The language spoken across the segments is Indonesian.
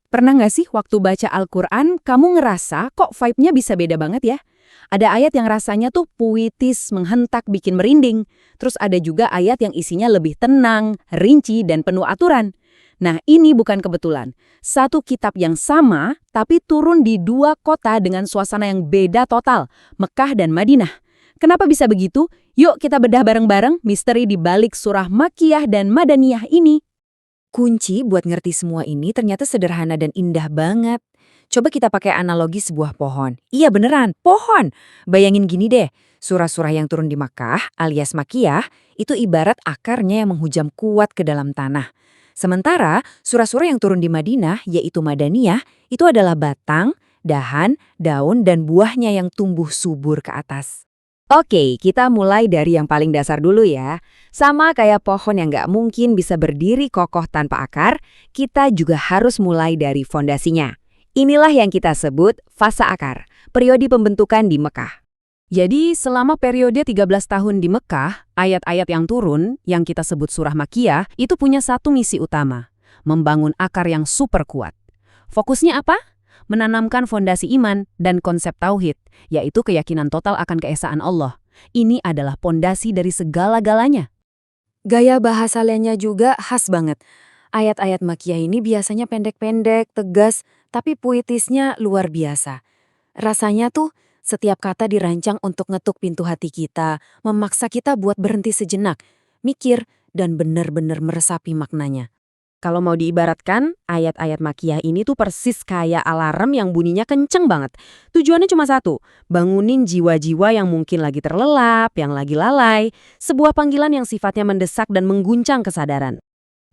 Pernah nggak sih waktu baca Al-Quran, kamu ngerasa kok vibe-nya bisa beda banget ya? Ada ayat yang rasanya tuh puitis, menghentak, bikin merinding. Terus ada juga ayat yang isinya lebih tenang, rinci, dan penuh aturan. Nah, ini bukan kebetulan. Satu kitab yang sama, tapi turun di dua kota dengan suasana yang beda total, Mekah dan Madinah. Kenapa bisa begitu? Yuk kita bedah bareng-bareng misteri di balik surah Makkiyah dan Madaniyah ini. Kunci buat ngerti semua ini ternyata sederhana dan indah banget. Coba kita pakai analogi sebuah pohon. Iya beneran, pohon. Bayangin gini deh, surah-surah yang turun di Makkah alias Makkiyah itu ibarat akarnya yang menghujam kuat ke dalam tanah. Sementara surah-surah yang turun di Madinah yaitu Madaniyah itu adalah batang, dahan, daun, dan buahnya yang tumbuh subur ke atas. Oke, kita mulai dari yang paling dasar dulu ya. Sama kayak pohon yang nggak mungkin bisa berdiri kokoh tanpa akar, kita juga harus mulai dari fondasinya. Inilah yang kita sebut fase akar, periode pembentukan di Mekah. Jadi selama periode 13 tahun di Mekah, ayat-ayat yang turun, yang kita sebut surah Makkiyah, itu punya satu misi utama, membangun akar yang super kuat. Fokusnya apa? Menanamkan fondasi iman dan konsep tauhid, yaitu keyakinan total akan keesaan Allah. Ini adalah fondasi dari segala-galanya. Gaya bahasa lainnya juga khas banget. Ayat-ayat Makkiyah ini biasanya pendek-pendek, tegas, tapi puitisnya luar biasa. Rasanya tuh setiap kata dirancang untuk ngetuk pintu hati kita, memaksa kita buat berhenti sejenak, mikir, dan benar-benar meresapi maknanya. Kalau mau diibaratkan, ayat-ayat Makkiyah ini tuh persis kayak alarm yang bunyinya kenceng banget. Tujuannya cuma satu, bangunin jiwa-jiwa yang mungkin lagi terlelap, yang lagi lalai. Sebuah panggilan yang sifatnya mendesak dan mengguncang kesadaran.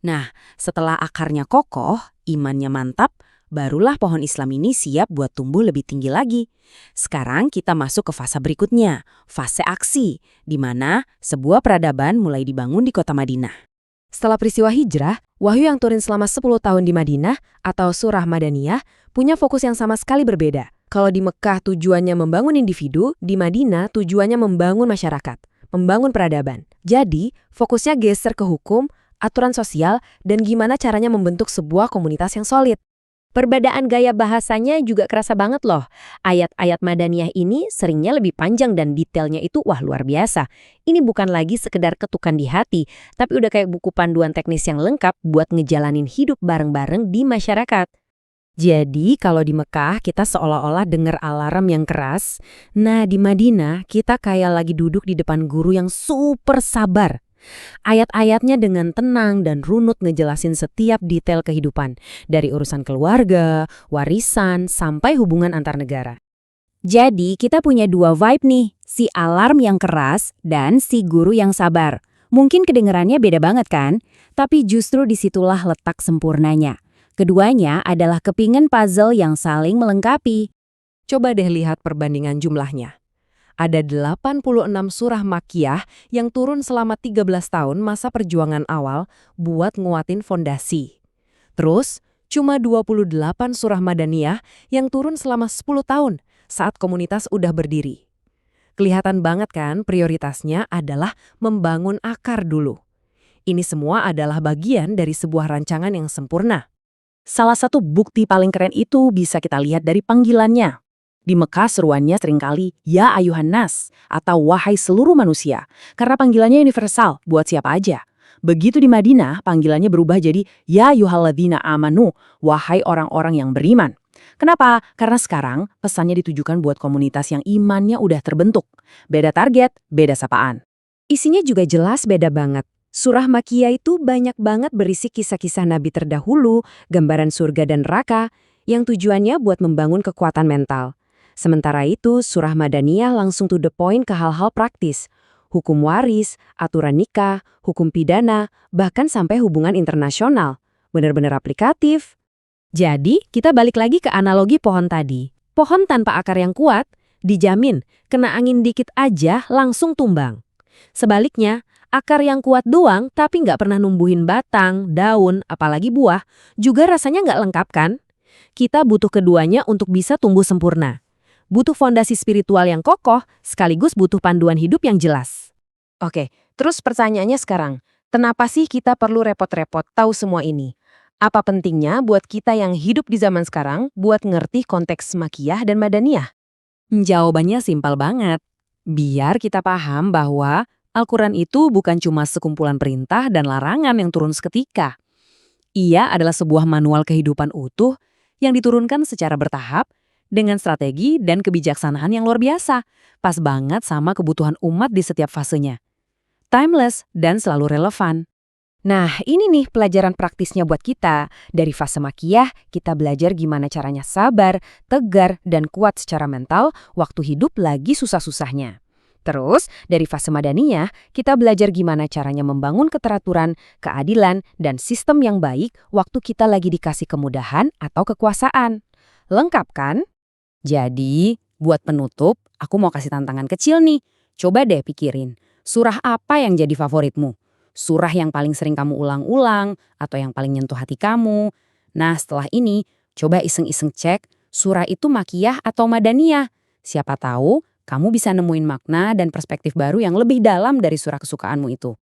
Nah, setelah akarnya kokoh, imannya mantap, barulah pohon Islam ini siap buat tumbuh lebih tinggi lagi. Sekarang kita masuk ke fase berikutnya, fase aksi, di mana sebuah peradaban mulai dibangun di kota Madinah. Setelah peristiwa hijrah, wahyu yang turun selama 10 tahun di Madinah atau surah Madaniyah punya fokus yang sama sekali berbeda. Kalau di Mekah tujuannya membangun individu, di Madinah tujuannya membangun masyarakat, membangun peradaban. Jadi, fokusnya geser ke hukum, aturan sosial, dan gimana caranya membentuk sebuah komunitas yang solid. Perbedaan gaya bahasanya juga kerasa banget loh. Ayat-ayat Madaniyah ini seringnya lebih panjang dan detailnya itu wah luar biasa. Ini bukan lagi sekedar ketukan di hati, tapi udah kayak buku panduan teknis yang lengkap buat ngejalanin hidup bareng-bareng di masyarakat. Jadi kalau di Mekah kita seolah-olah dengar alarm yang keras, nah di Madinah kita kayak lagi duduk di depan guru yang super sabar. Ayat-ayatnya dengan tenang dan runut ngejelasin setiap detail kehidupan, dari urusan keluarga, warisan, sampai hubungan antar negara. Jadi kita punya dua vibe nih, si alarm yang keras dan si guru yang sabar. Mungkin kedengarannya beda banget kan? Tapi justru disitulah letak sempurnanya. Keduanya adalah kepingan puzzle yang saling melengkapi. Coba deh lihat perbandingan jumlahnya. Ada 86 surah Makkiyah yang turun selama 13 tahun masa perjuangan awal buat nguatin fondasi. Terus, cuma 28 surah Madaniyah yang turun selama 10 tahun saat komunitas udah berdiri. Kelihatan banget kan prioritasnya adalah membangun akar dulu. Ini semua adalah bagian dari sebuah rancangan yang sempurna. Salah satu bukti paling keren itu bisa kita lihat dari panggilannya. Di Mekah seruannya seringkali, Ya Ayuhan Nas, atau Wahai seluruh manusia, karena panggilannya universal, buat siapa aja. Begitu di Madinah, panggilannya berubah jadi, Ya Ayyuhalladzina amanu, wahai orang-orang yang beriman. Kenapa? Karena sekarang pesannya ditujukan buat komunitas yang imannya udah terbentuk. Beda target, beda sapaan. Isinya juga jelas beda banget. Surah Makkiyah itu banyak banget berisi kisah-kisah Nabi terdahulu, gambaran surga dan neraka, yang tujuannya buat membangun kekuatan mental. Sementara itu, surah Madaniyah langsung to the point ke hal-hal praktis. Hukum waris, aturan nikah, hukum pidana, bahkan sampai hubungan internasional. Benar-benar aplikatif. Jadi, kita balik lagi ke analogi pohon tadi. Pohon tanpa akar yang kuat, dijamin, kena angin dikit aja langsung tumbang. Sebaliknya, akar yang kuat doang tapi nggak pernah numbuhin batang, daun, apalagi buah, juga rasanya nggak lengkap kan? Kita butuh keduanya untuk bisa tumbuh sempurna. Butuh fondasi spiritual yang kokoh, sekaligus butuh panduan hidup yang jelas. Oke, terus pertanyaannya sekarang, kenapa sih kita perlu repot-repot tahu semua ini? Apa pentingnya buat kita yang hidup di zaman sekarang buat ngerti konteks Makkiyah dan Madaniyah? Jawabannya simpel banget. Biar kita paham bahwa Al-Quran itu bukan cuma sekumpulan perintah dan larangan yang turun seketika. Ia adalah sebuah manual kehidupan utuh yang diturunkan secara bertahap dengan strategi dan kebijaksanaan yang luar biasa, pas banget sama kebutuhan umat di setiap fasenya. Timeless dan selalu relevan. Nah, ini nih pelajaran praktisnya buat kita. Dari fase Makkiyah, kita belajar gimana caranya sabar, tegar, dan kuat secara mental waktu hidup lagi susah-susahnya. Terus, dari fase Madaniyah, kita belajar gimana caranya membangun keteraturan, keadilan, dan sistem yang baik waktu kita lagi dikasih kemudahan atau kekuasaan. Lengkap kan? Jadi, buat penutup, aku mau kasih tantangan kecil nih. Coba deh pikirin, surah apa yang jadi favoritmu? Surah yang paling sering kamu ulang-ulang, atau yang paling nyentuh hati kamu? Nah, setelah ini, coba iseng-iseng cek, surah itu Makkiyah atau Madaniyah. Siapa tahu, kamu bisa nemuin makna dan perspektif baru yang lebih dalam dari surah kesukaanmu itu.